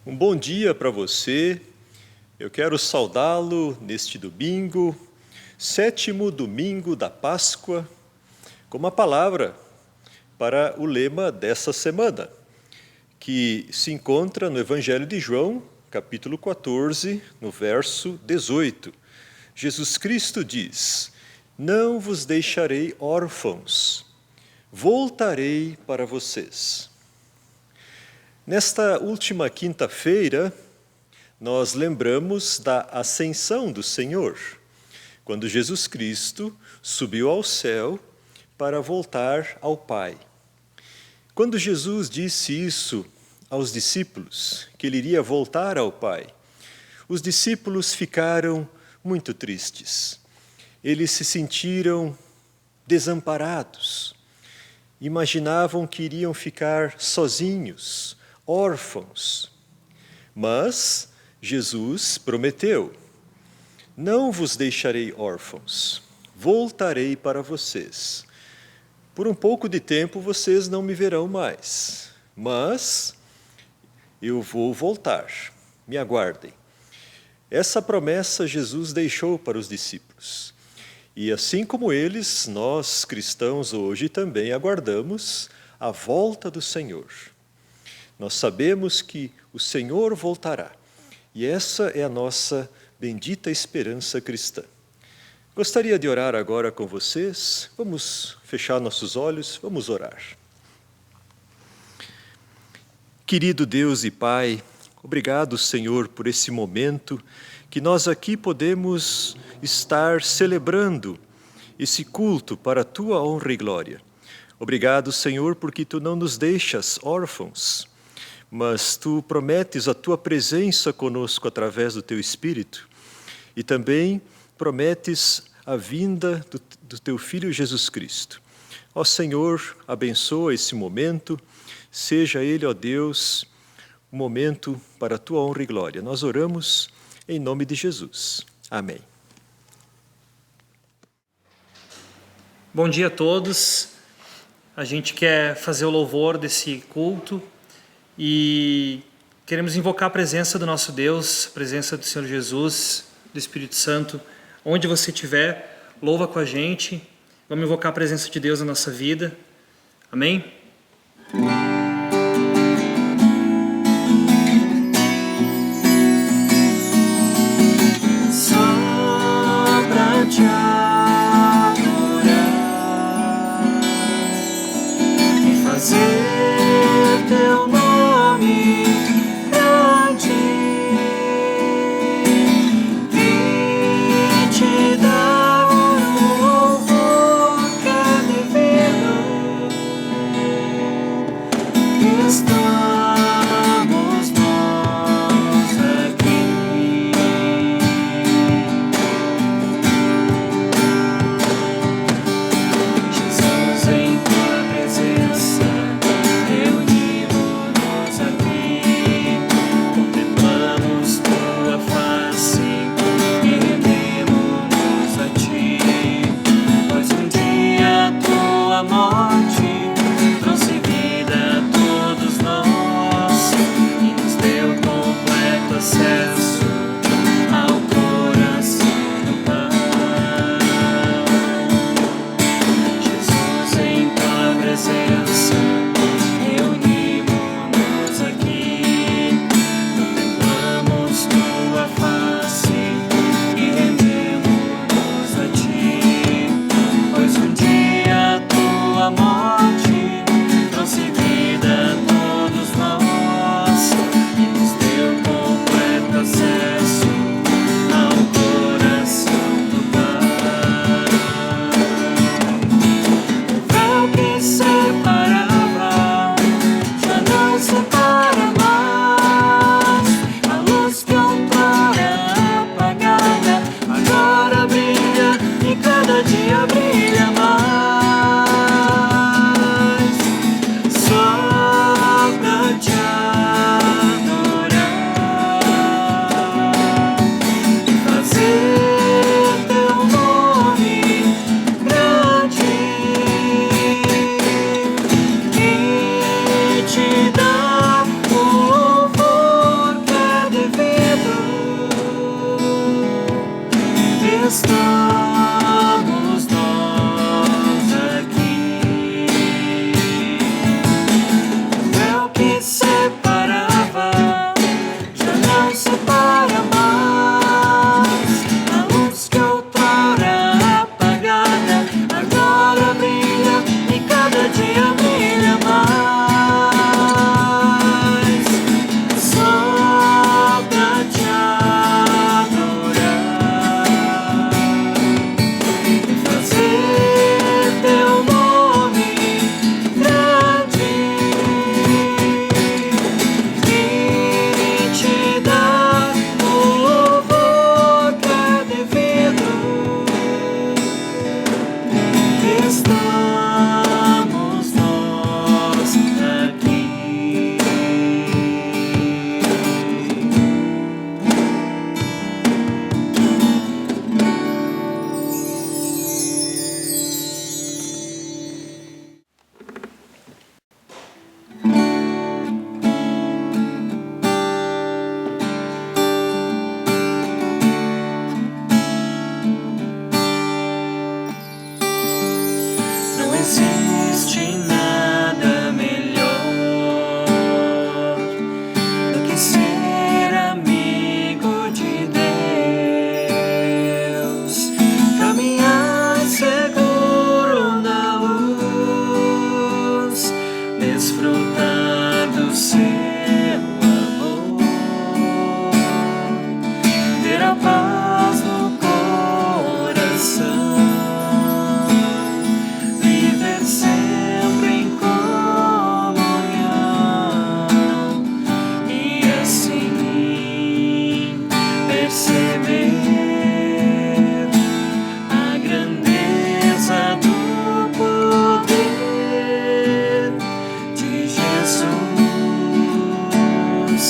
Um bom dia para você. Eu quero saudá-lo neste domingo, 7º domingo da Páscoa, com uma palavra para o lema dessa semana, que se encontra no Evangelho de João, capítulo 14, no verso 18. Jesus Cristo diz: "Não vos deixarei órfãos, voltarei para vocês." Nesta última quinta-feira, nós lembramos da ascensão do Senhor, quando Jesus Cristo subiu ao céu para voltar ao Pai. Quando Jesus disse isso aos discípulos, que ele iria voltar ao Pai, os discípulos ficaram muito tristes. Eles se sentiram desamparados, imaginavam que iriam ficar sozinhos, órfãos. Mas Jesus prometeu: "Não vos deixarei órfãos, voltarei para vocês. Por um pouco de tempo vocês não me verão mais, mas eu vou voltar, me aguardem." Essa promessa Jesus deixou para os discípulos. E assim como eles, nós cristãos hoje também aguardamos a volta do Senhor. Nós sabemos que o Senhor voltará, e essa é a nossa bendita esperança cristã. Gostaria de orar agora com vocês. Vamos fechar nossos olhos, vamos orar. Querido Deus e Pai, obrigado, Senhor, por esse momento que nós aqui podemos estar celebrando esse culto para a Tua honra e glória. Obrigado, Senhor, porque Tu não nos deixas órfãos, mas Tu prometes a Tua presença conosco através do Teu Espírito e também prometes a vinda do Teu Filho Jesus Cristo. Ó Senhor, abençoa esse momento, seja ele, ó Deus, um momento para a Tua honra e glória. Nós oramos em nome de Jesus. Amém. Bom dia a todos. A gente quer fazer o louvor desse culto e queremos invocar a presença do nosso Deus, a presença do Senhor Jesus, do Espírito Santo. Onde você estiver, louva com a gente. Vamos invocar a presença de Deus na nossa vida. Amém? Só pra te adorar e fazer teu nome grande e te dar o louvor que é devido.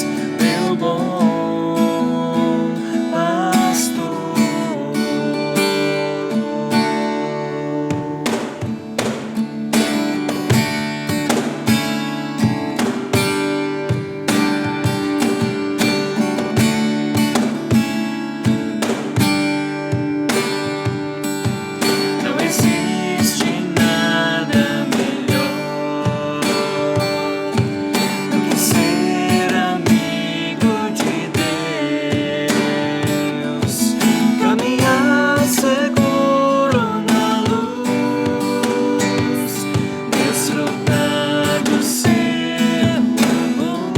meu bom pastor. Não existe nada melhor do que ser amigo de Deus, caminhar seguro na luz, desfrutar do seu amor,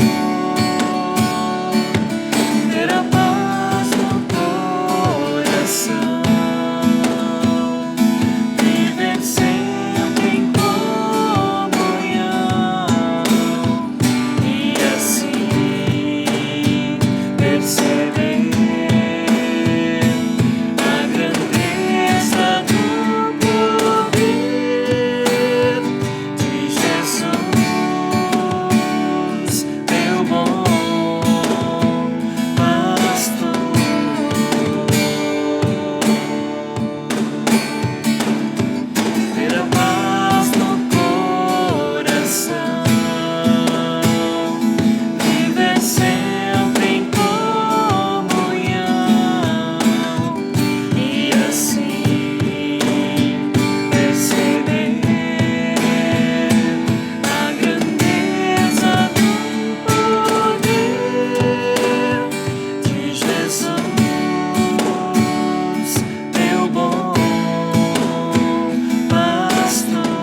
ter a paz no coração, viver sempre em comunhão e assim perceber a grandeza do poder de Jesus, meu bom pastor. Ter a paz no coração, viver sempre em comunhão e assim perceber a grandeza do poder de Jesus, meu bom pastor.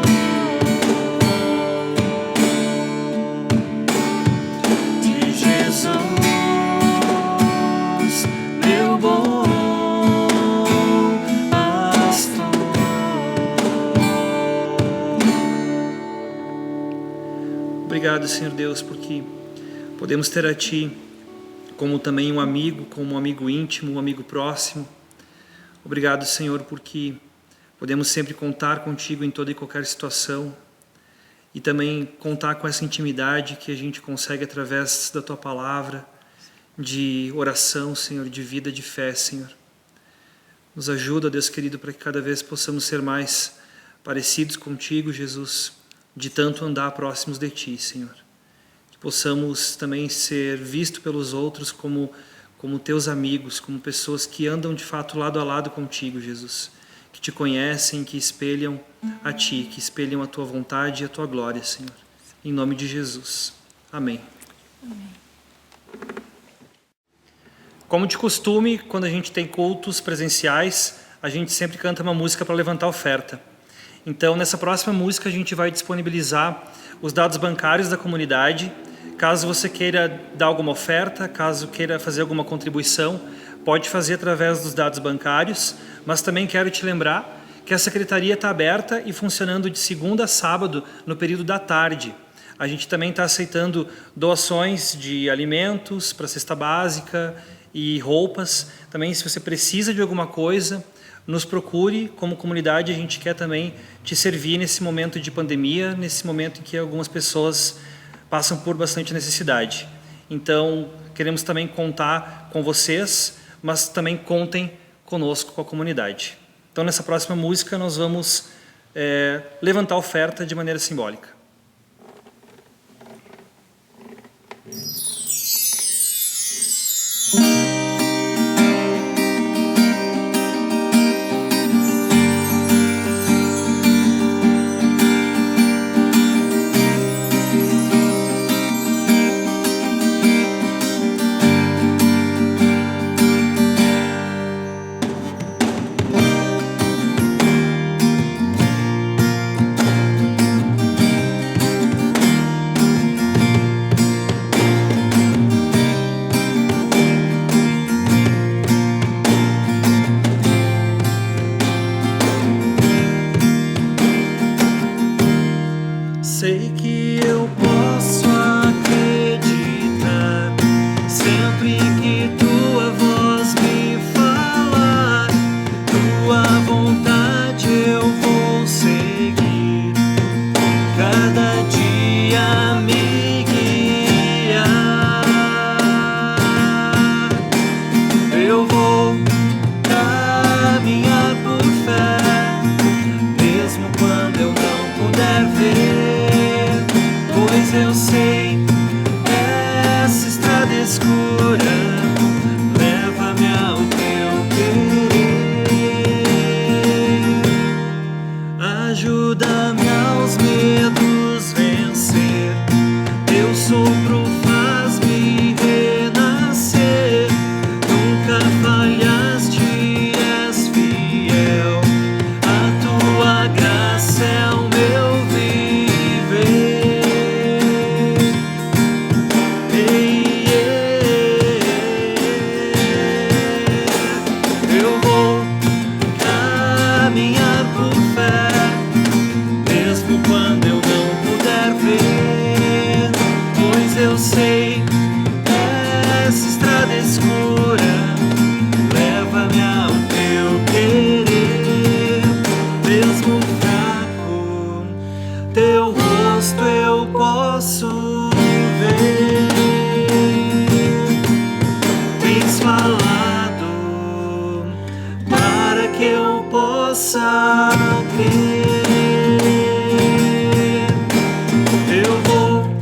De Jesus, meu bom pastor. Obrigado, Senhor Deus, porque podemos ter a Ti como também um amigo, como um amigo íntimo, um amigo próximo. Obrigado, Senhor, porque podemos sempre contar contigo em toda e qualquer situação e também contar com essa intimidade que a gente consegue através da Tua palavra, de oração, Senhor, de vida, de fé, Senhor. Nos ajuda, Deus querido, para que cada vez possamos ser mais parecidos contigo, Jesus, de tanto andar próximos de Ti, Senhor. Que possamos também ser vistos pelos outros como Teus amigos, como pessoas que andam de fato lado a lado contigo, Jesus. Que Te conhecem, que espelham a Ti, que espelham a Tua vontade e a Tua glória, Senhor. Em nome de Jesus. Amém. Como de costume, quando a gente tem cultos presenciais, a gente sempre canta uma música para levantar a oferta. Então, nessa próxima música, a gente vai disponibilizar os dados bancários da comunidade. Caso você queira dar alguma oferta, caso queira fazer alguma contribuição, pode fazer através dos dados bancários, mas também quero te lembrar que a secretaria está aberta e funcionando de segunda a sábado, no período da tarde. A gente também está aceitando doações de alimentos para cesta básica e roupas. Também, se você precisa de alguma coisa, nos procure. Como comunidade, a gente quer também te servir nesse momento de pandemia, nesse momento em que algumas pessoas passam por bastante necessidade. Então, queremos também contar com vocês, mas também contem conosco, com a comunidade. Então, nessa próxima música, nós vamos levantar a oferta de maneira simbólica. Sei que eu posso acreditar sempre que tua voz me falar. Tua vontade eu vou seguir, cada dia me guiar. nessa estrada escura, leva-me ao teu querer. Mesmo fraco, teu rosto eu posso ver. Tens falado para que eu possa crer. Eu vou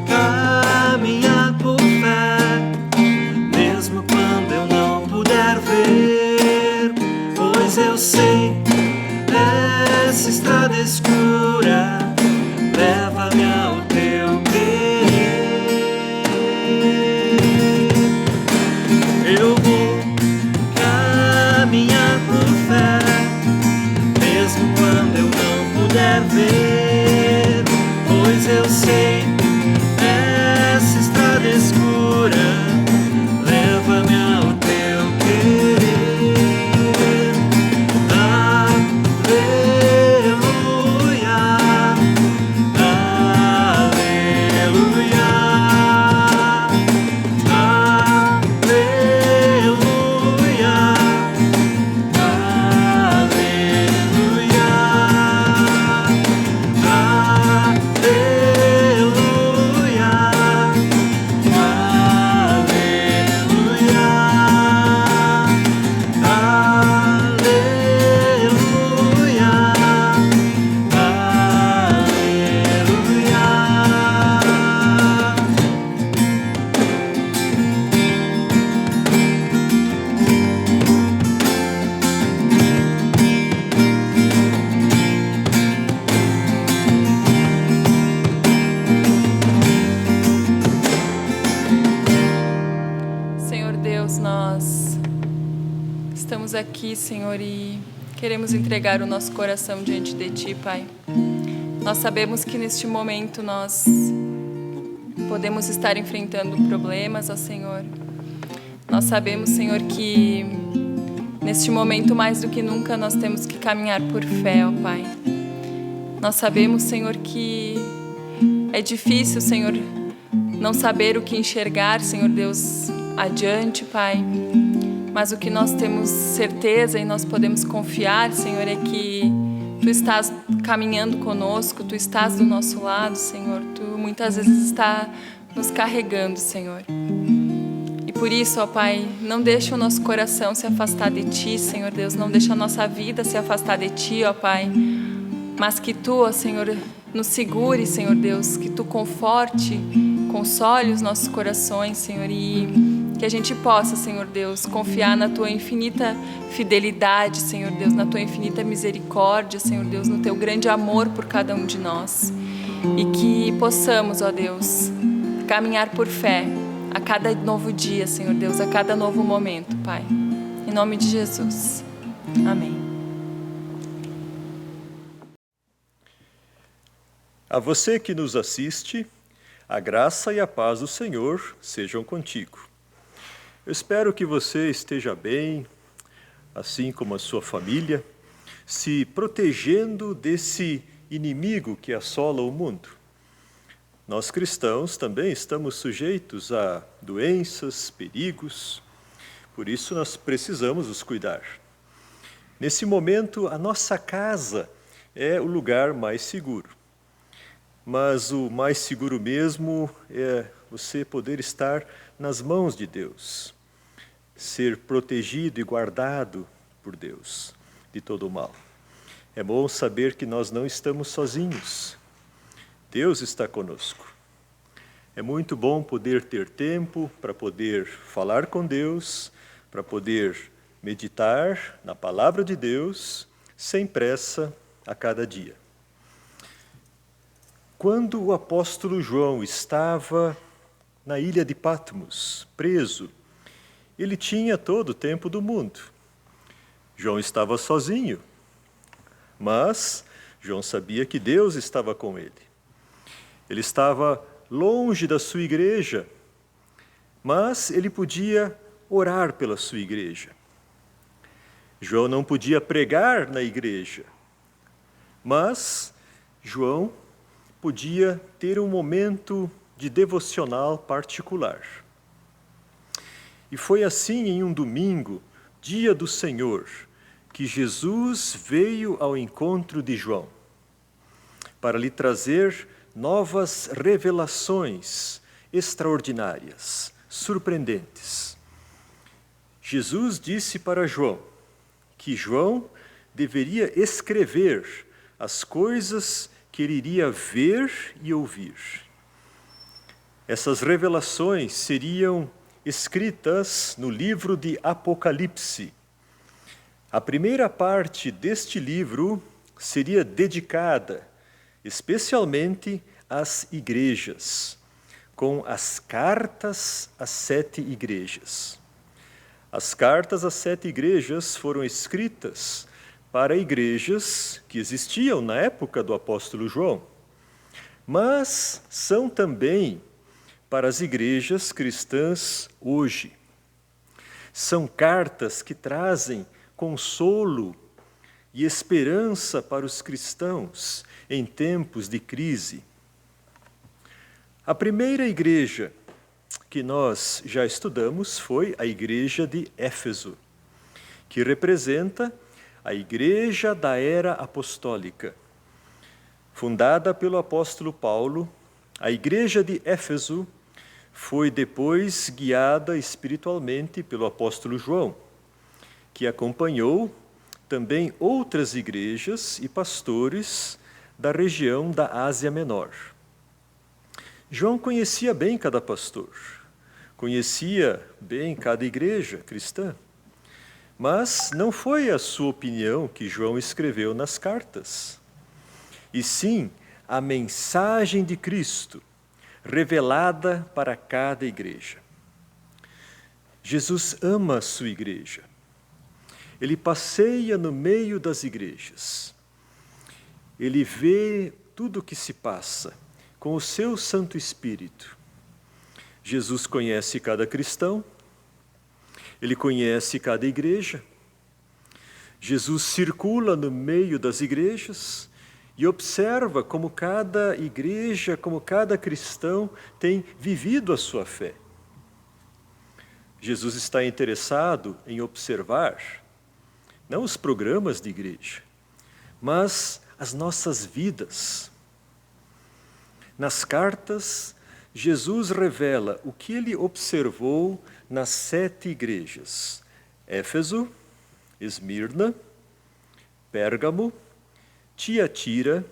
caminhar por fé, mesmo quando eu não puder ver, pois eu sei, essa estrada escura leva-me ao teu querer. Eu vou caminhar por fé, mesmo quando eu não puder ver, pois eu sei, essa estrada escura leva-me ao teu querer. Aleluia, aleluia, aleluia, Senhor Deus, nós estamos aqui, Senhor, e queremos entregar o nosso coração diante de Ti, Pai. Nós sabemos que neste momento nós podemos estar enfrentando problemas, ó Senhor. Nós sabemos, Senhor, que neste momento mais do que nunca nós temos que caminhar por fé, ó Pai. Nós sabemos, Senhor, que é difícil, Senhor, não saber o que enxergar, Senhor Deus, adiante, Pai. Mas o que nós temos certeza e nós podemos confiar, Senhor, é que Tu estás caminhando conosco, Tu estás do nosso lado, Senhor. Tu muitas vezes está nos carregando, Senhor. E por isso, ó Pai, não deixa o nosso coração se afastar de Ti, Senhor Deus. Não deixa a nossa vida se afastar de Ti, ó Pai. Mas que Tu, ó Senhor, nos segure, Senhor Deus. Que Tu conforte, console os nossos corações, Senhor. E que a gente possa, Senhor Deus, confiar na Tua infinita fidelidade, Senhor Deus, na Tua infinita misericórdia, Senhor Deus, no Teu grande amor por cada um de nós. E que possamos, ó Deus, caminhar por fé a cada novo dia, Senhor Deus, a cada novo momento, Pai. Em nome de Jesus. Amém. A você que nos assiste, a graça e a paz do Senhor sejam contigo. Eu espero que você esteja bem, assim como a sua família, se protegendo desse inimigo que assola o mundo. Nós cristãos também estamos sujeitos a doenças, perigos, por isso nós precisamos nos cuidar. Nesse momento, a nossa casa é o lugar mais seguro. Mas o mais seguro mesmo é você poder estar nas mãos de Deus, ser protegido e guardado por Deus de todo o mal. É bom saber que nós não estamos sozinhos. Deus está conosco. É muito bom poder ter tempo para poder falar com Deus, para poder meditar na palavra de Deus, sem pressa, a cada dia. Quando o apóstolo João estava na ilha de Patmos, preso, ele tinha todo o tempo do mundo. João estava sozinho, mas João sabia que Deus estava com ele. Ele estava longe da sua igreja, mas ele podia orar pela sua igreja. João não podia pregar na igreja, mas João podia ter um momento de devocional particular. E foi assim em um domingo, dia do Senhor, que Jesus veio ao encontro de João, para lhe trazer novas revelações extraordinárias, surpreendentes. Jesus disse para João que João deveria escrever as coisas que ele iria ver e ouvir. Essas revelações seriam escritas no livro de Apocalipse. A primeira parte deste livro seria dedicada especialmente às igrejas, com as cartas às 7 igrejas. As cartas às 7 igrejas foram escritas para igrejas que existiam na época do apóstolo João, mas são também para as igrejas cristãs hoje. São cartas que trazem consolo e esperança para os cristãos em tempos de crise. A primeira igreja que nós já estudamos foi a igreja de Éfeso, que representa a igreja da era apostólica. Fundada pelo apóstolo Paulo, a igreja de Éfeso foi depois guiada espiritualmente pelo apóstolo João, que acompanhou também outras igrejas e pastores da região da Ásia Menor. João conhecia bem cada pastor, conhecia bem cada igreja cristã, mas não foi a sua opinião que João escreveu nas cartas, e sim a mensagem de Cristo revelada para cada igreja. Jesus ama a sua igreja. Ele passeia no meio das igrejas. Ele vê tudo o que se passa com o seu Santo Espírito. Jesus conhece cada cristão, ele conhece cada igreja. Jesus circula no meio das igrejas e observa como cada igreja, como cada cristão tem vivido a sua fé. Jesus está interessado em observar não os programas de igreja, mas as nossas vidas. Nas cartas, Jesus revela o que ele observou nas 7 igrejas: Éfeso, Esmirna, Pérgamo, Tiatira,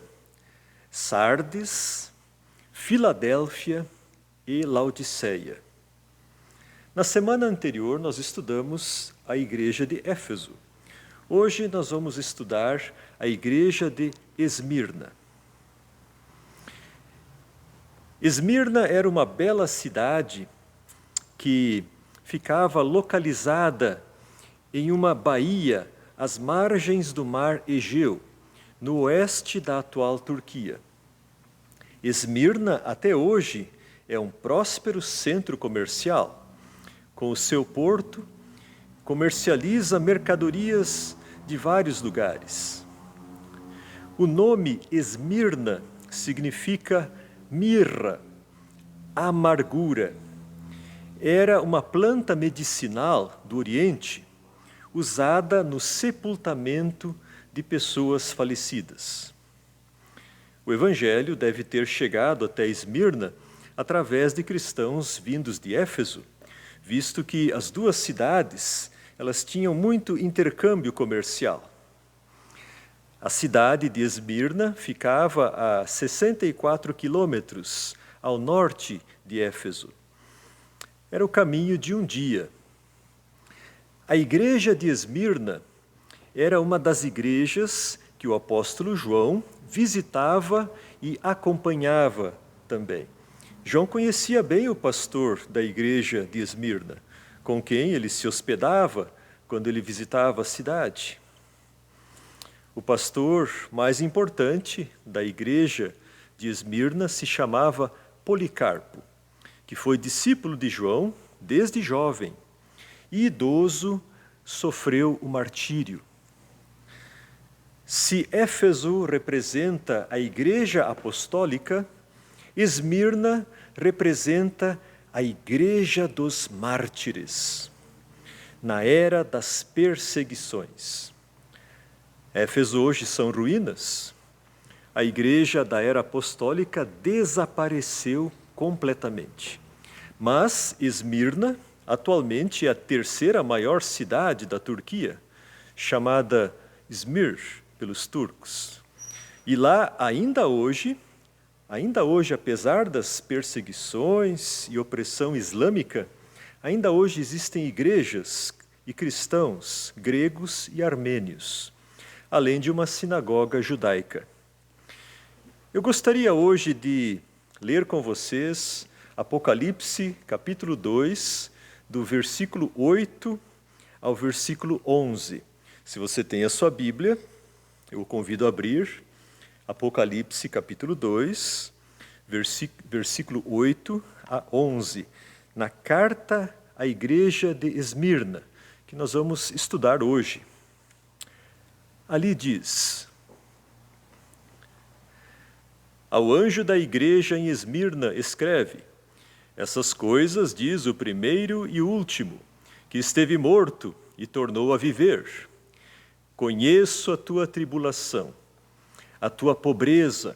Sardes, Filadélfia e Laodiceia. Na semana anterior, nós estudamos a igreja de Éfeso. Hoje nós vamos estudar a igreja de Esmirna. Esmirna era uma bela cidade que ficava localizada em uma baía às margens do mar Egeu, no oeste da atual Turquia. Esmirna, até hoje, é um próspero centro comercial. Com o seu porto, comercializa mercadorias de vários lugares. O nome Esmirna significa mirra, amargura. Era uma planta medicinal do Oriente usada no sepultamento de pessoas falecidas. O Evangelho deve ter chegado até Esmirna através de cristãos vindos de Éfeso, visto que as duas cidades elas tinham muito intercâmbio comercial. A cidade de Esmirna ficava a 64 quilômetros ao norte de Éfeso. Era o caminho de um dia. A igreja de Esmirna era uma das igrejas que o apóstolo João visitava e acompanhava também. João conhecia bem o pastor da igreja de Esmirna, com quem ele se hospedava quando ele visitava a cidade. O pastor mais importante da igreja de Esmirna se chamava Policarpo, que foi discípulo de João desde jovem e idoso sofreu o martírio. Se Éfeso representa a igreja apostólica, Esmirna representa a Igreja dos Mártires, na era das perseguições. Éfeso hoje são ruínas. A igreja da era apostólica desapareceu completamente. Mas Esmirna, atualmente, é a terceira maior cidade da Turquia, chamada Izmir pelos turcos. E lá, ainda hoje, apesar das perseguições e opressão islâmica, ainda hoje existem igrejas e cristãos gregos e armênios, além de uma sinagoga judaica. Eu gostaria hoje de ler com vocês Apocalipse, capítulo 2, do versículo 8 ao versículo 11. Se você tem a sua Bíblia, eu o convido a abrir Apocalipse, capítulo 2, versículo 8 a 11, na carta à igreja de Esmirna, que nós vamos estudar hoje. Ali diz: ao anjo da igreja em Esmirna escreve: essas coisas diz o primeiro e último, que esteve morto e tornou a viver. Conheço a tua tribulação, a tua pobreza,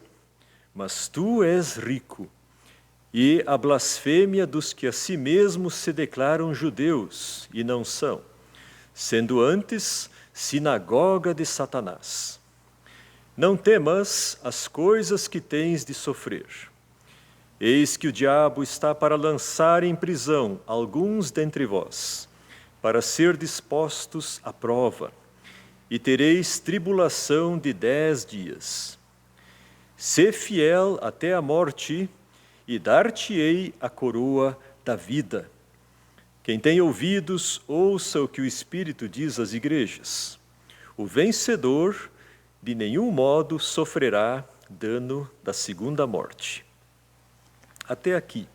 mas tu és rico, e a blasfêmia dos que a si mesmos se declaram judeus e não são, sendo antes sinagoga de Satanás. Não temas as coisas que tens de sofrer. Eis que o diabo está para lançar em prisão alguns dentre vós, para ser dispostos à prova, e tereis tribulação de 10 dias. Sê fiel até a morte, e dar-te-ei a coroa da vida. Quem tem ouvidos, ouça o que o Espírito diz às igrejas. O vencedor de nenhum modo sofrerá dano da segunda morte. Até aqui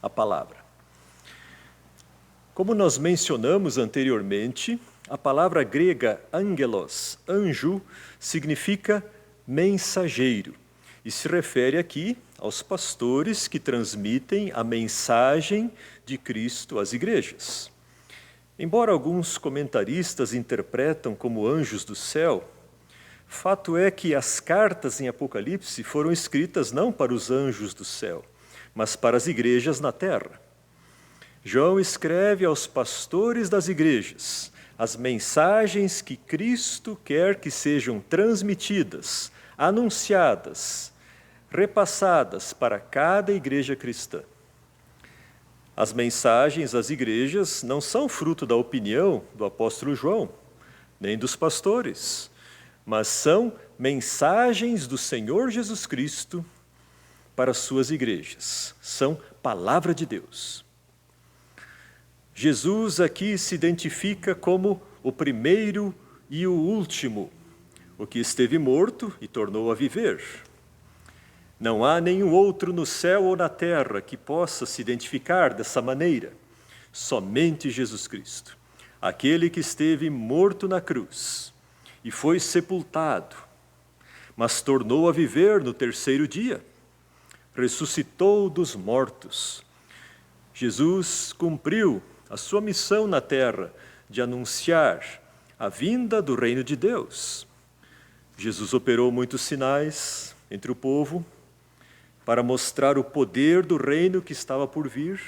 a palavra. Como nós mencionamos anteriormente, a palavra grega angelos, anjo, significa mensageiro e se refere aqui aos pastores que transmitem a mensagem de Cristo às igrejas. Embora alguns comentaristas interpretam como anjos do céu, fato é que as cartas em Apocalipse foram escritas não para os anjos do céu, mas para as igrejas na terra. João escreve aos pastores das igrejas as mensagens que Cristo quer que sejam transmitidas, anunciadas, repassadas para cada igreja cristã. As mensagens às igrejas não são fruto da opinião do apóstolo João, nem dos pastores, mas são mensagens do Senhor Jesus Cristo para as suas igrejas. São palavra de Deus. Jesus aqui se identifica como o primeiro e o último, o que esteve morto e tornou a viver. Não há nenhum outro no céu ou na terra que possa se identificar dessa maneira. Somente Jesus Cristo, aquele que esteve morto na cruz e foi sepultado, mas tornou a viver no terceiro dia, ressuscitou dos mortos. Jesus cumpriu a sua missão na terra de anunciar a vinda do reino de Deus. Jesus operou muitos sinais entre o povo para mostrar o poder do reino que estava por vir.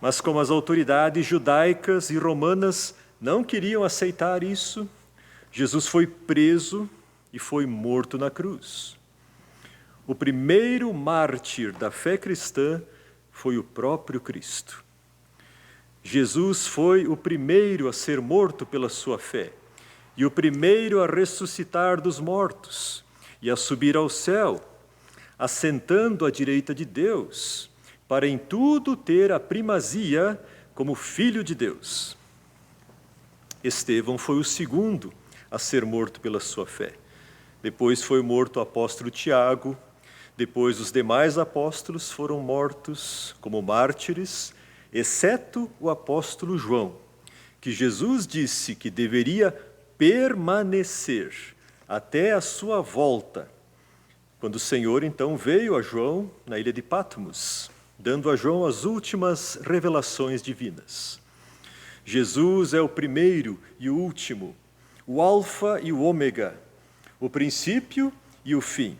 Mas como as autoridades judaicas e romanas não queriam aceitar isso, Jesus foi preso e foi morto na cruz. O primeiro mártir da fé cristã foi o próprio Cristo. Jesus foi o primeiro a ser morto pela sua fé e o primeiro a ressuscitar dos mortos e a subir ao céu, assentando à direita de Deus, para em tudo ter a primazia como Filho de Deus. Estevão foi o segundo a ser morto pela sua fé. Depois foi morto o apóstolo Tiago. Depois os demais apóstolos foram mortos como mártires, exceto o apóstolo João, que Jesus disse que deveria permanecer até a sua volta, quando o Senhor então veio a João na ilha de Patmos dando a João as últimas revelações divinas. Jesus é o primeiro e o último, o Alfa e o Ômega, o princípio e o fim.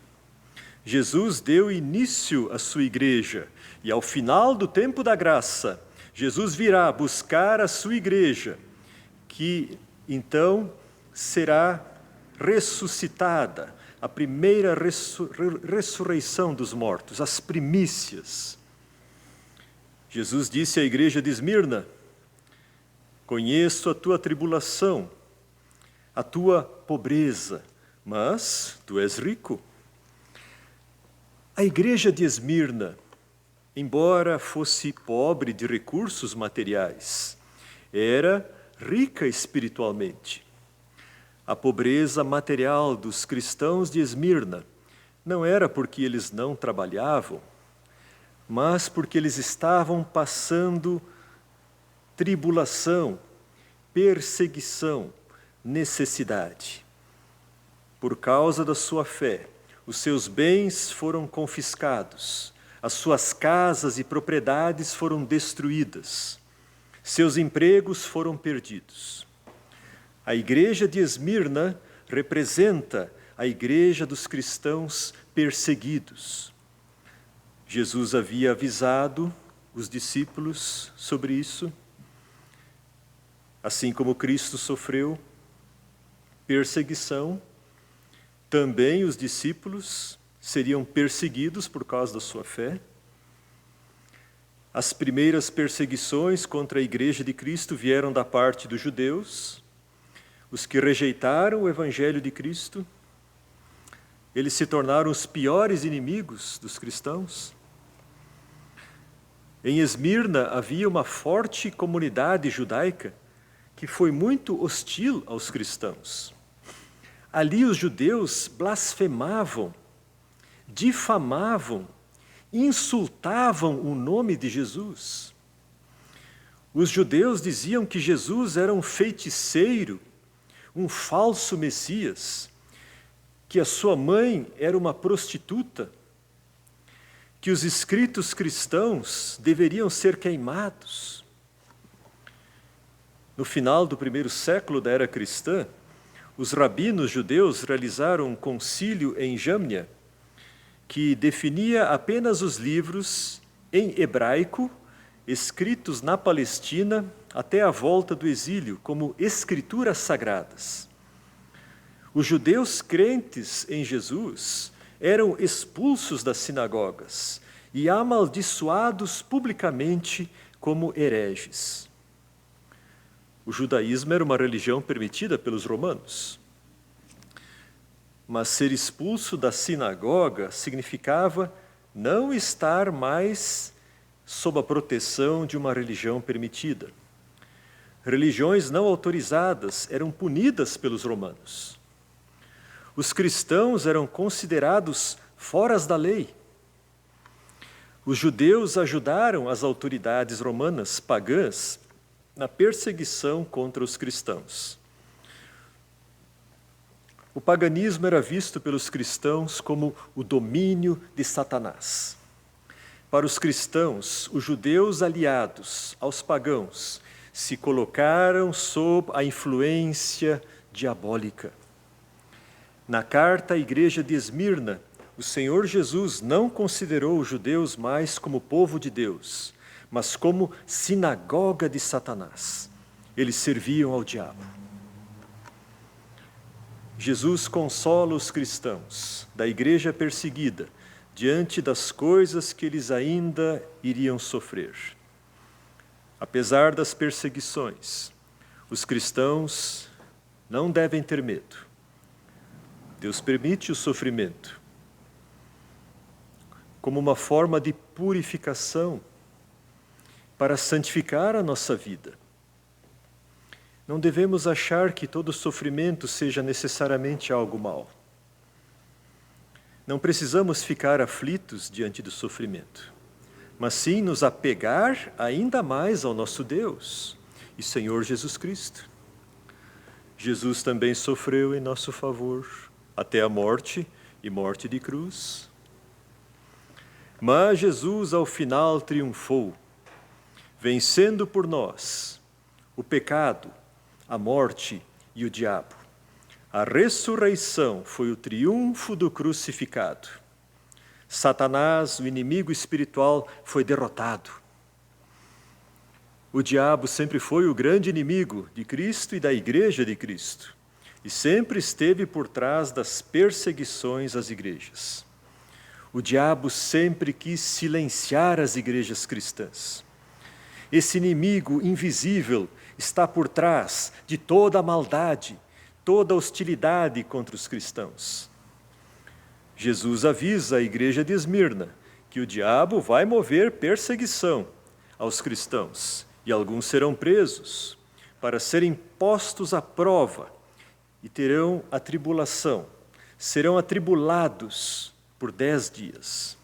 Jesus deu início à sua igreja e ao final do tempo da graça, Jesus virá buscar a sua igreja, que então será ressuscitada, a primeira ressurreição dos mortos, as primícias. Jesus disse à igreja de Esmirna: conheço a tua tribulação, a tua pobreza, mas tu és rico. A igreja de Esmirna, embora fosse pobre de recursos materiais, era rica espiritualmente. A pobreza material dos cristãos de Esmirna não era porque eles não trabalhavam, mas porque eles estavam passando tribulação, perseguição, necessidade. Por causa da sua fé, os seus bens foram confiscados, as suas casas e propriedades foram destruídas, seus empregos foram perdidos. A igreja de Esmirna representa a igreja dos cristãos perseguidos. Jesus havia avisado os discípulos sobre isso. Assim como Cristo sofreu perseguição, também os discípulos seriam perseguidos por causa da sua fé. As primeiras perseguições contra a igreja de Cristo vieram da parte dos judeus, os que rejeitaram o evangelho de Cristo. Eles se tornaram os piores inimigos dos cristãos. Em Esmirna havia uma forte comunidade judaica que foi muito hostil aos cristãos. Ali os judeus blasfemavam, difamavam, insultavam o nome de Jesus. Os judeus diziam que Jesus era um feiticeiro, um falso Messias, que a sua mãe era uma prostituta, que os escritos cristãos deveriam ser queimados. No final do primeiro século da era cristã, os rabinos judeus realizaram um concílio em Jâmnia que definia apenas os livros em hebraico escritos na Palestina até a volta do exílio como escrituras sagradas. Os judeus crentes em Jesus eram expulsos das sinagogas e amaldiçoados publicamente como hereges. O judaísmo era uma religião permitida pelos romanos, mas ser expulso da sinagoga significava não estar mais sob a proteção de uma religião permitida. Religiões não autorizadas eram punidas pelos romanos. Os cristãos eram considerados fora da lei. Os judeus ajudaram as autoridades romanas pagãs na perseguição contra os cristãos. O paganismo era visto pelos cristãos como o domínio de Satanás. Para os cristãos, os judeus aliados aos pagãos se colocaram sob a influência diabólica. Na carta à igreja de Esmirna, o Senhor Jesus não considerou os judeus mais como povo de Deus, mas como sinagoga de Satanás. Eles serviam ao diabo. Jesus consola os cristãos da igreja perseguida diante das coisas que eles ainda iriam sofrer. Apesar das perseguições, os cristãos não devem ter medo. Deus permite o sofrimento como uma forma de purificação para santificar a nossa vida. Não devemos achar que todo sofrimento seja necessariamente algo mau. Não precisamos ficar aflitos diante do sofrimento, mas sim nos apegar ainda mais ao nosso Deus e Senhor Jesus Cristo. Jesus também sofreu em nosso favor, até a morte e morte de cruz. Mas Jesus ao final triunfou, vencendo por nós o pecado, a morte e o diabo. A ressurreição foi o triunfo do crucificado. Satanás, o inimigo espiritual, foi derrotado. O diabo sempre foi o grande inimigo de Cristo e da Igreja de Cristo, e sempre esteve por trás das perseguições às igrejas. O diabo sempre quis silenciar as igrejas cristãs. Esse inimigo invisível está por trás de toda a maldade, toda a hostilidade contra os cristãos. Jesus avisa a igreja de Esmirna que o diabo vai mover perseguição aos cristãos e alguns serão presos para serem postos à prova e terão a tribulação, serão atribulados por 10 dias.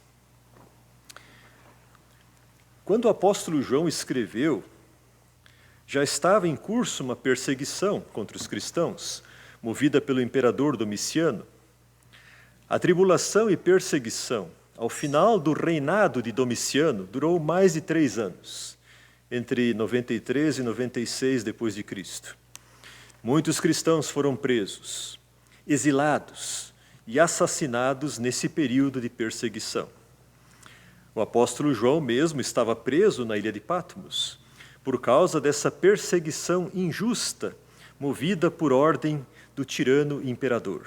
Quando o apóstolo João escreveu, já estava em curso uma perseguição contra os cristãos, movida pelo imperador Domiciano. A tribulação e perseguição, ao final do reinado de Domiciano, durou mais de 3 anos, entre 93 e 96 depois de Cristo. Muitos cristãos foram presos, exilados e assassinados nesse período de perseguição. O apóstolo João mesmo estava preso na ilha de Patmos, por causa dessa perseguição injusta, movida por ordem do tirano imperador.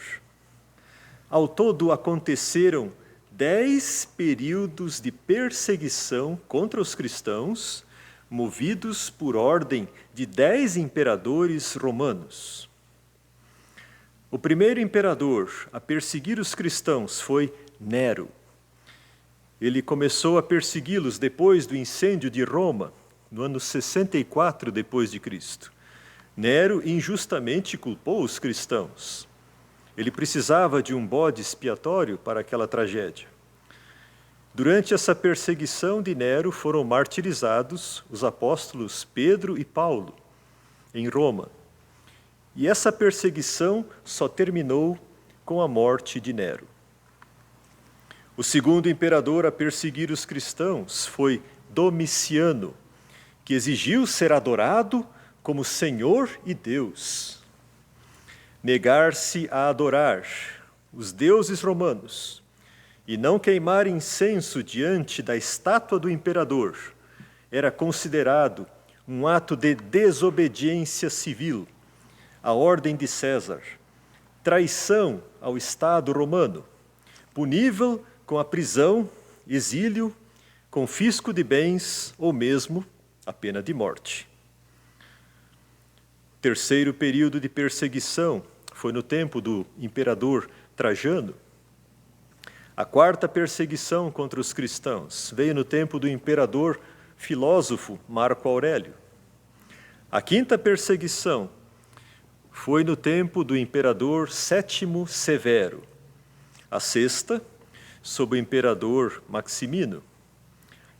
Ao todo, aconteceram 10 períodos de perseguição contra os cristãos, movidos por ordem de 10 imperadores romanos. O primeiro imperador a perseguir os cristãos foi Nero. Ele começou a persegui-los depois do incêndio de Roma, no ano 64 depois de Cristo. Nero injustamente culpou os cristãos. Ele precisava de um bode expiatório para aquela tragédia. Durante essa perseguição de Nero foram martirizados os apóstolos Pedro e Paulo, em Roma. E essa perseguição só terminou com a morte de Nero. O segundo imperador a perseguir os cristãos foi Domiciano, que exigiu ser adorado como Senhor e Deus. Negar-se a adorar os deuses romanos e não queimar incenso diante da estátua do imperador era considerado um ato de desobediência civil à ordem de César, traição ao Estado romano, punível com a prisão, exílio, confisco de bens ou mesmo a pena de morte. O terceiro período de perseguição foi no tempo do imperador Trajano. A quarta perseguição contra os cristãos veio no tempo do imperador filósofo Marco Aurélio. A quinta perseguição foi no tempo do imperador Sétimo Severo. A sexta, sob o imperador Maximino.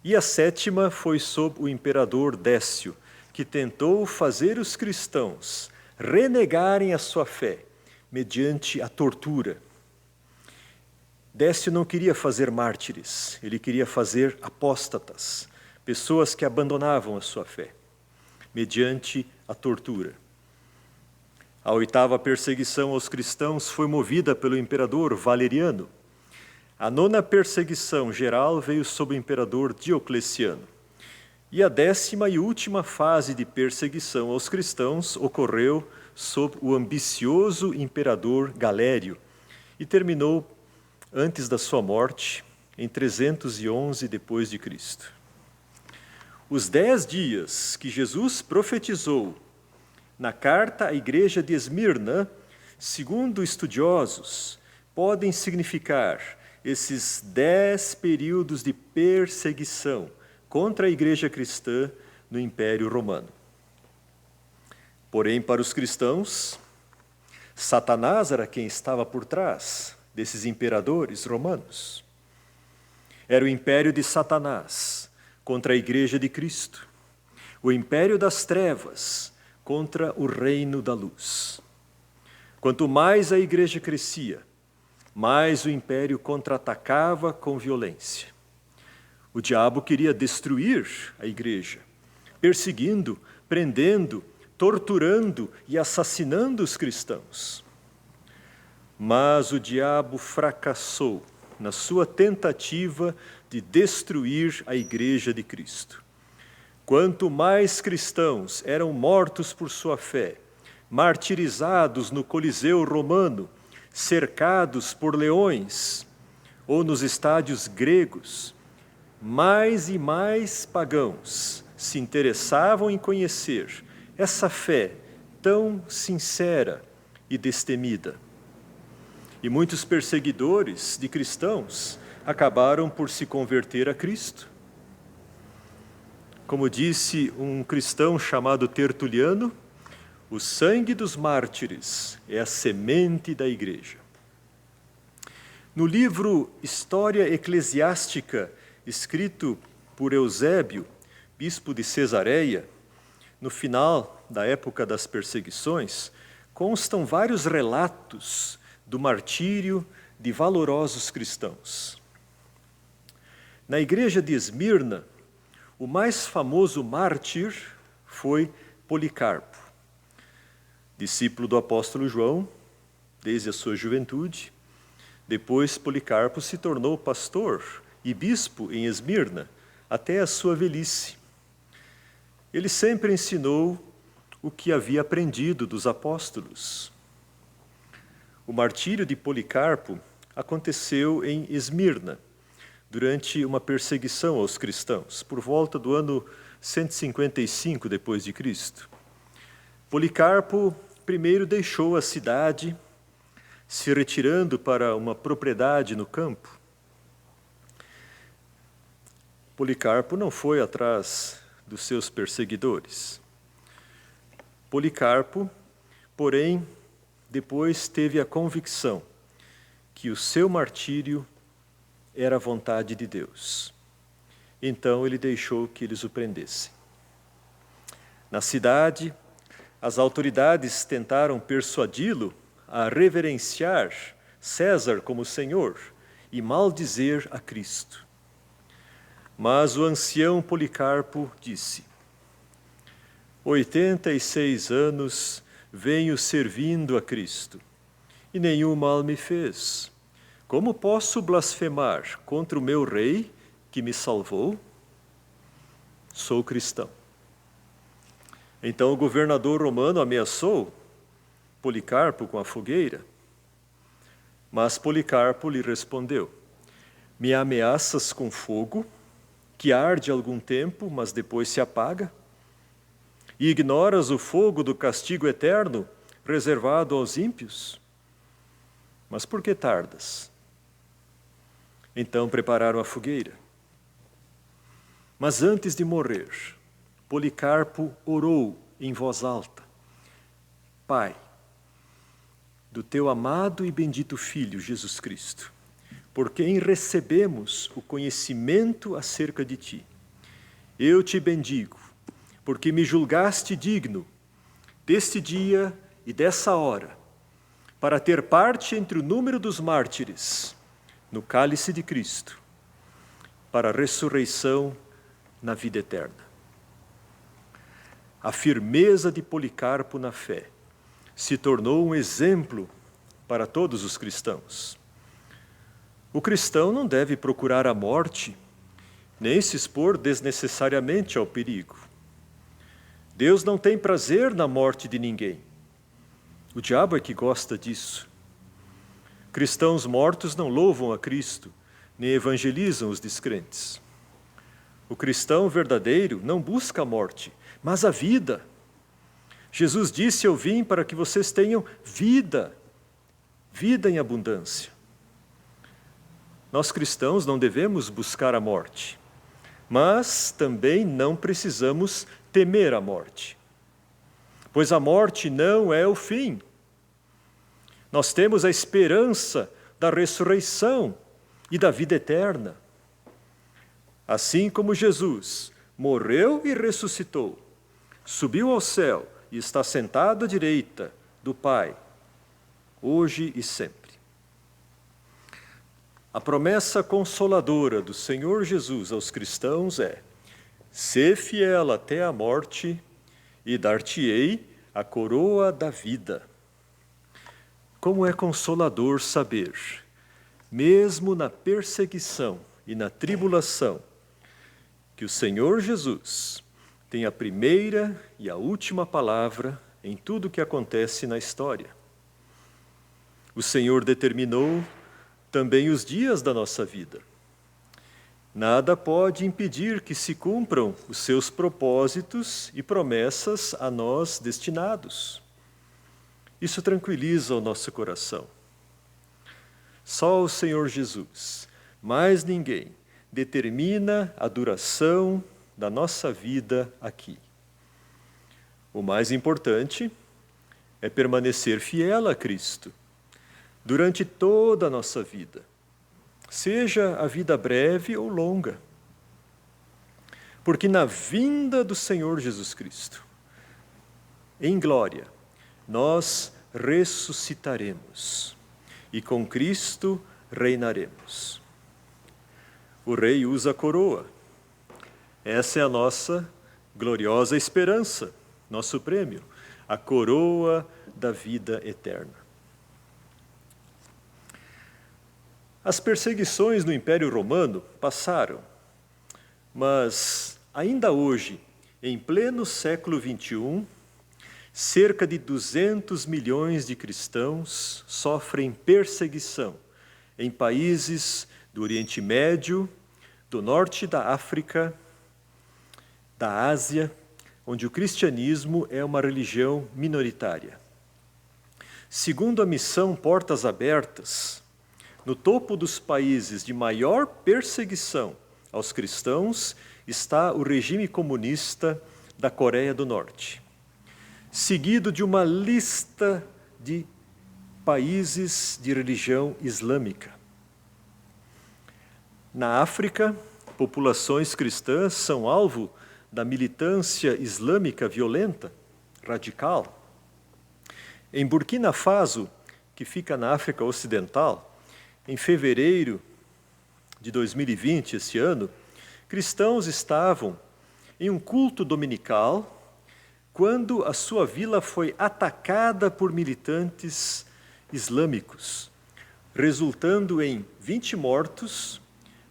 E a sétima foi sob o imperador Décio, que tentou fazer os cristãos renegarem a sua fé mediante a tortura. Décio não queria fazer mártires, ele queria fazer apóstatas, pessoas que abandonavam a sua fé, mediante a tortura. A oitava perseguição aos cristãos foi movida pelo imperador Valeriano. A nona perseguição geral veio sob o imperador Diocleciano. E a 10ª e última fase de perseguição aos cristãos ocorreu sob o ambicioso imperador Galério e terminou antes da sua morte, em 311 depois de Cristo. Os 10 dias que Jesus profetizou na carta à igreja de Esmirna, segundo estudiosos, podem significar esses 10 períodos de perseguição contra a igreja cristã no Império Romano. Porém, para os cristãos, Satanás era quem estava por trás desses imperadores romanos. Era o império de Satanás contra a igreja de Cristo, o império das trevas contra o reino da luz. Quanto mais a igreja crescia, mais o império contra-atacava com violência. O diabo queria destruir a igreja, perseguindo, prendendo, torturando e assassinando os cristãos. Mas o diabo fracassou na sua tentativa de destruir a igreja de Cristo. Quanto mais cristãos eram mortos por sua fé, martirizados no Coliseu romano, cercados por leões, ou nos estádios gregos, mais e mais pagãos se interessavam em conhecer essa fé tão sincera e destemida. E muitos perseguidores de cristãos acabaram por se converter a Cristo. Como disse um cristão chamado Tertuliano, o sangue dos mártires é a semente da igreja. No livro História Eclesiástica, escrito por Eusébio, bispo de Cesareia, no final da época das perseguições, constam vários relatos do martírio de valorosos cristãos. Na igreja de Esmirna, o mais famoso mártir foi Policarpo, discípulo do apóstolo João, desde a sua juventude. Depois, Policarpo se tornou pastor e bispo em Esmirna, até a sua velhice. Ele sempre ensinou o que havia aprendido dos apóstolos. O martírio de Policarpo aconteceu em Esmirna, durante uma perseguição aos cristãos, por volta do ano 155 depois de Cristo. Policarpo primeiro deixou a cidade, se retirando para uma propriedade no campo. Policarpo não foi atrás dos seus perseguidores. Policarpo, porém, depois teve a convicção que o seu martírio era a vontade de Deus. Então ele deixou que eles o prendessem. Na cidade, as autoridades tentaram persuadi-lo a reverenciar César como Senhor e maldizer a Cristo. Mas o ancião Policarpo disse: 86 anos venho servindo a Cristo, e nenhum mal me fez. Como posso blasfemar contra o meu rei que me salvou? Sou cristão. Então o governador romano ameaçou Policarpo com a fogueira. Mas Policarpo lhe respondeu: me ameaças com fogo, que arde algum tempo, mas depois se apaga? E ignoras o fogo do castigo eterno, reservado aos ímpios? Mas por que tardas? Então prepararam a fogueira. Mas antes de morrer, Policarpo orou em voz alta: Pai, do teu amado e bendito Filho, Jesus Cristo, por quem recebemos o conhecimento acerca de ti, eu te bendigo, porque me julgaste digno deste dia e dessa hora, para ter parte entre o número dos mártires, no cálice de Cristo, para a ressurreição na vida eterna. A firmeza de Policarpo na fé se tornou um exemplo para todos os cristãos. O cristão não deve procurar a morte, nem se expor desnecessariamente ao perigo. Deus não tem prazer na morte de ninguém. O diabo é que gosta disso. Cristãos mortos não louvam a Cristo, nem evangelizam os descrentes. O cristão verdadeiro não busca a morte, mas a vida. Jesus disse: eu vim para que vocês tenham vida, vida em abundância. Nós cristãos não devemos buscar a morte, mas também não precisamos temer a morte, pois a morte não é o fim. Nós temos a esperança da ressurreição e da vida eterna. Assim como Jesus morreu e ressuscitou, subiu ao céu e está sentado à direita do Pai, hoje e sempre. A promessa consoladora do Senhor Jesus aos cristãos é: sê fiel até a morte e dar-te-ei a coroa da vida. Como é consolador saber, mesmo na perseguição e na tribulação, que o Senhor Jesus tem a primeira e a última palavra em tudo o que acontece na história. O Senhor determinou também os dias da nossa vida. Nada pode impedir que se cumpram os seus propósitos e promessas a nós destinados. Isso tranquiliza o nosso coração. Só o Senhor Jesus, mais ninguém, determina a duração da nossa vida aqui. O mais importante é permanecer fiel a Cristo durante toda a nossa vida, seja a vida breve ou longa. Porque na vinda do Senhor Jesus Cristo, em glória, nós ressuscitaremos e com Cristo reinaremos. O rei usa a coroa. Essa é a nossa gloriosa esperança, nosso prêmio, a coroa da vida eterna. As perseguições no Império Romano passaram, mas ainda hoje, em pleno século XXI, cerca de 200 milhões de cristãos sofrem perseguição em países do Oriente Médio, do Norte da África, da Ásia, onde o cristianismo é uma religião minoritária. Segundo a missão Portas Abertas, no topo dos países de maior perseguição aos cristãos está o regime comunista da Coreia do Norte, seguido de uma lista de países de religião islâmica. Na África, populações cristãs são alvo da militância islâmica violenta, radical. Em Burkina Faso, que fica na África Ocidental, em fevereiro de 2020, esse ano, cristãos estavam em um culto dominical quando a sua vila foi atacada por militantes islâmicos, resultando em 20 mortos,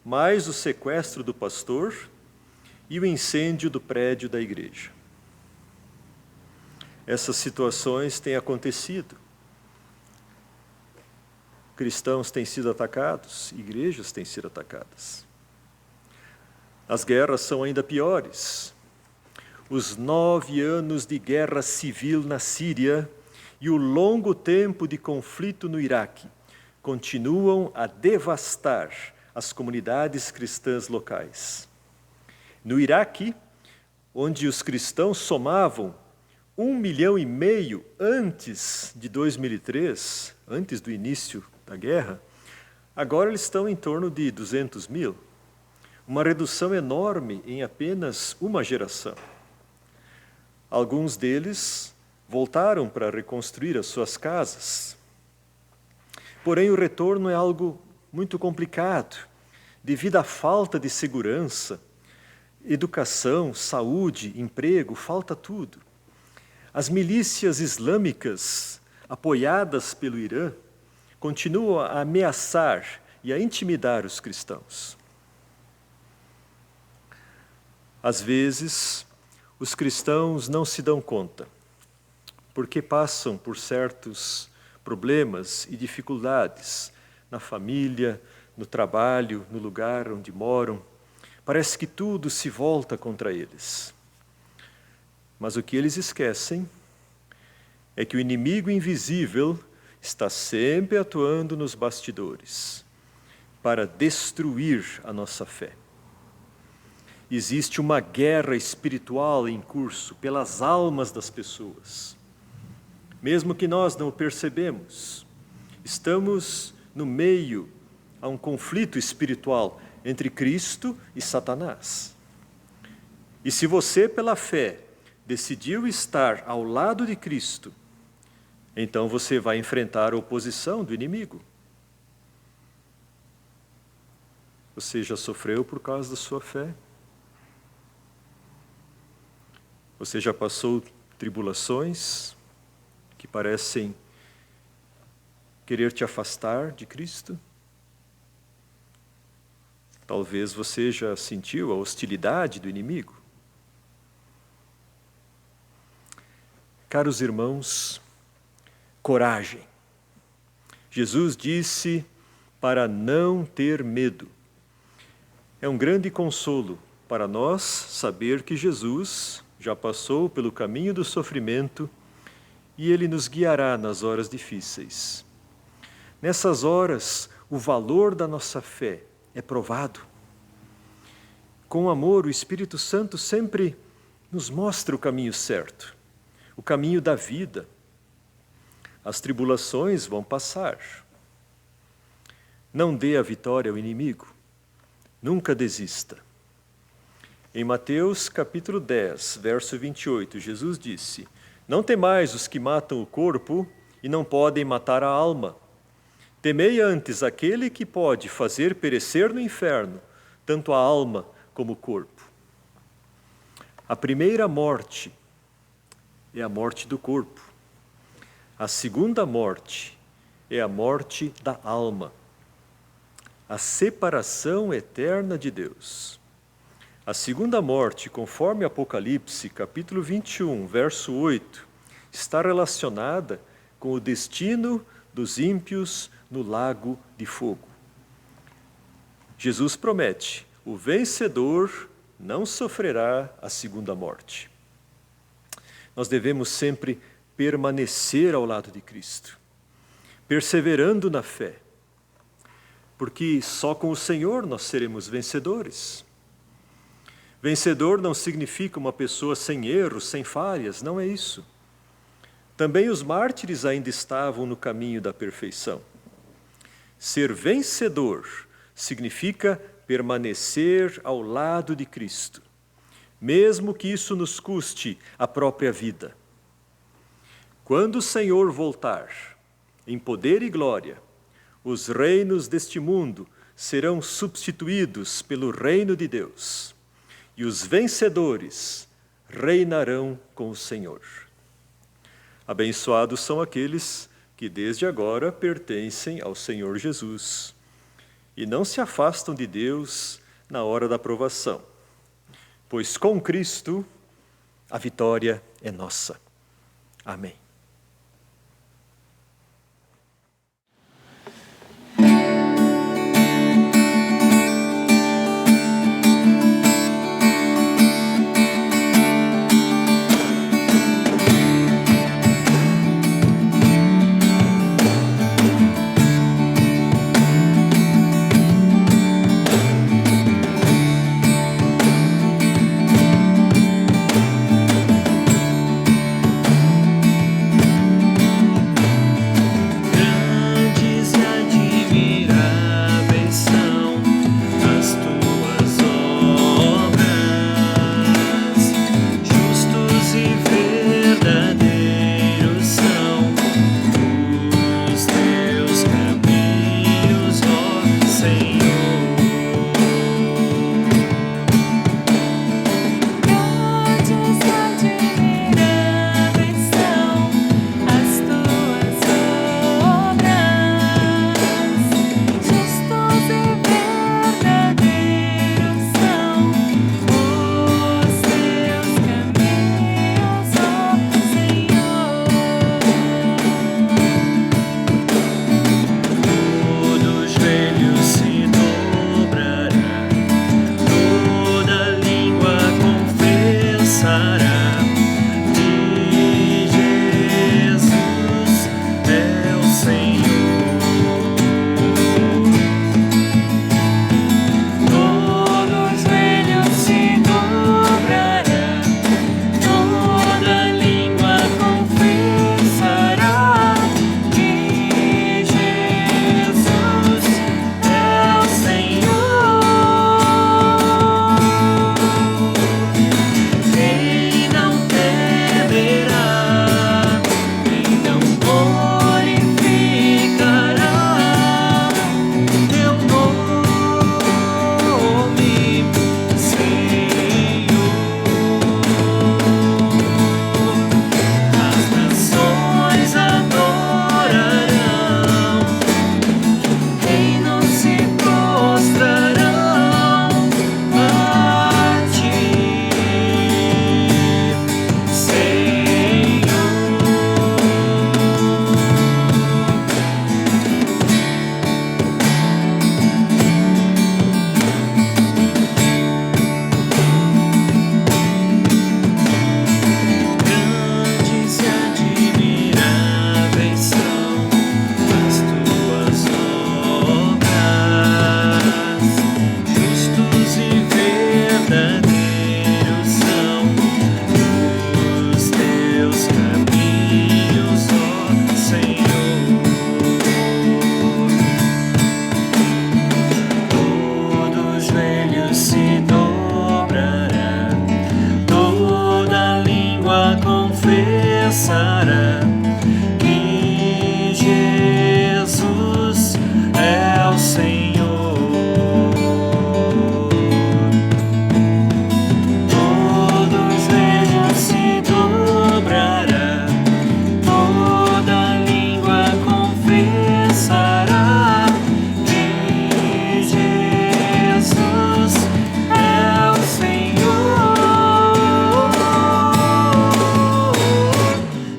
mais o sequestro do pastor e o incêndio do prédio da igreja. Essas situações têm acontecido. Cristãos têm sido atacados, igrejas têm sido atacadas. As guerras são ainda piores. Os 9 anos de guerra civil na Síria e o longo tempo de conflito no Iraque continuam a devastar as comunidades cristãs locais. No Iraque, onde os cristãos somavam 1,5 milhão antes de 2003, antes do início da guerra, agora eles estão em torno de 200 mil. Uma redução enorme em apenas uma geração. Alguns deles voltaram para reconstruir as suas casas. Porém, o retorno é algo muito complicado, devido à falta de segurança, educação, saúde, emprego, falta tudo. As milícias islâmicas, apoiadas pelo Irã, continuam a ameaçar e a intimidar os cristãos. Às vezes, os cristãos não se dão conta, porque passam por certos problemas e dificuldades na família, no trabalho, no lugar onde moram. Parece que tudo se volta contra eles. Mas o que eles esquecem é que o inimigo invisível está sempre atuando nos bastidores para destruir a nossa fé. Existe uma guerra espiritual em curso pelas almas das pessoas. Mesmo que nós não o percebemos, estamos no meio a um conflito espiritual entre Cristo e Satanás. E se você, pela fé, decidiu estar ao lado de Cristo, então você vai enfrentar a oposição do inimigo. Você já sofreu por causa da sua fé? Você já passou tribulações que parecem querer te afastar de Cristo? Talvez você já sentiu a hostilidade do inimigo. Caros irmãos, coragem. Jesus disse para não ter medo. É um grande consolo para nós saber que Jesus já passou pelo caminho do sofrimento e Ele nos guiará nas horas difíceis. Nessas horas, o valor da nossa fé é provado. Com amor, o Espírito Santo sempre nos mostra o caminho certo, o caminho da vida. As tribulações vão passar. Não dê a vitória ao inimigo. Nunca desista. Em Mateus capítulo 10, verso 28, Jesus disse: Não temais os que matam o corpo e não podem matar a alma. Temei antes aquele que pode fazer perecer no inferno tanto a alma como o corpo. A primeira morte é a morte do corpo. A segunda morte é a morte da alma. A separação eterna de Deus. A segunda morte, conforme Apocalipse, capítulo 21, verso 8, está relacionada com o destino dos ímpios no lago de fogo. Jesus promete: o vencedor não sofrerá a segunda morte. Nós devemos sempre permanecer ao lado de Cristo, perseverando na fé, porque só com o Senhor nós seremos vencedores. Vencedor não significa uma pessoa sem erros, sem falhas, não é isso. Também os mártires ainda estavam no caminho da perfeição. Ser vencedor significa permanecer ao lado de Cristo, mesmo que isso nos custe a própria vida. Quando o Senhor voltar, em poder e glória, os reinos deste mundo serão substituídos pelo reino de Deus, e os vencedores reinarão com o Senhor. Abençoados são aqueles que desde agora pertencem ao Senhor Jesus e não se afastam de Deus na hora da provação, pois com Cristo a vitória é nossa. Amém. confessará que Jesus é o Senhor. Todos vejam se dobrará, toda língua confessará que Jesus é o Senhor.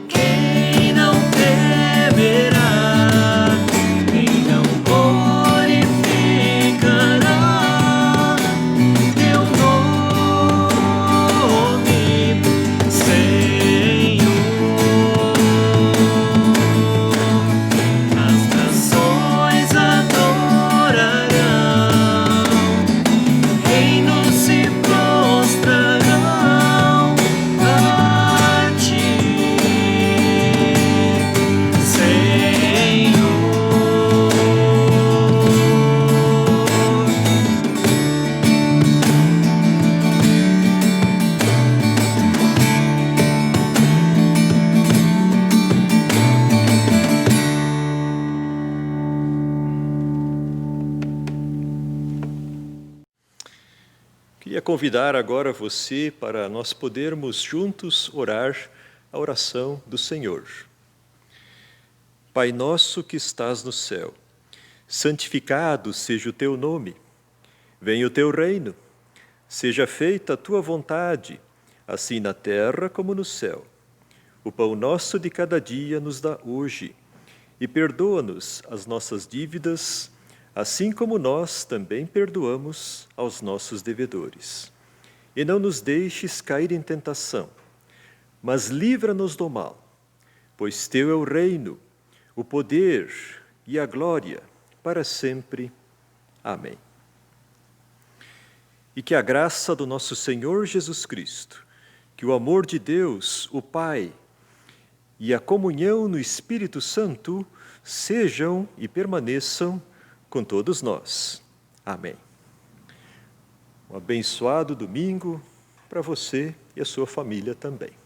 Quem não temerá, quem não glorificará teu nome, Senhor. As nações adorarão, reinos se prostrarão a ti, Senhor. Queria convidar agora você para nós podermos juntos orar a oração do Senhor. Pai nosso que estás no céu, santificado seja o teu nome. Venha o teu reino. Seja feita a tua vontade, assim na terra como no céu. O pão nosso de cada dia nos dá hoje, e perdoa-nos as nossas dívidas, assim como nós também perdoamos aos nossos devedores. E não nos deixes cair em tentação, mas livra-nos do mal, pois teu é o reino, o poder e a glória para sempre. Amém. E que a graça do nosso Senhor Jesus Cristo, que o amor de Deus, o Pai, e a comunhão no Espírito Santo sejam e permaneçam com todos nós. Amém. Um abençoado domingo para você e a sua família também.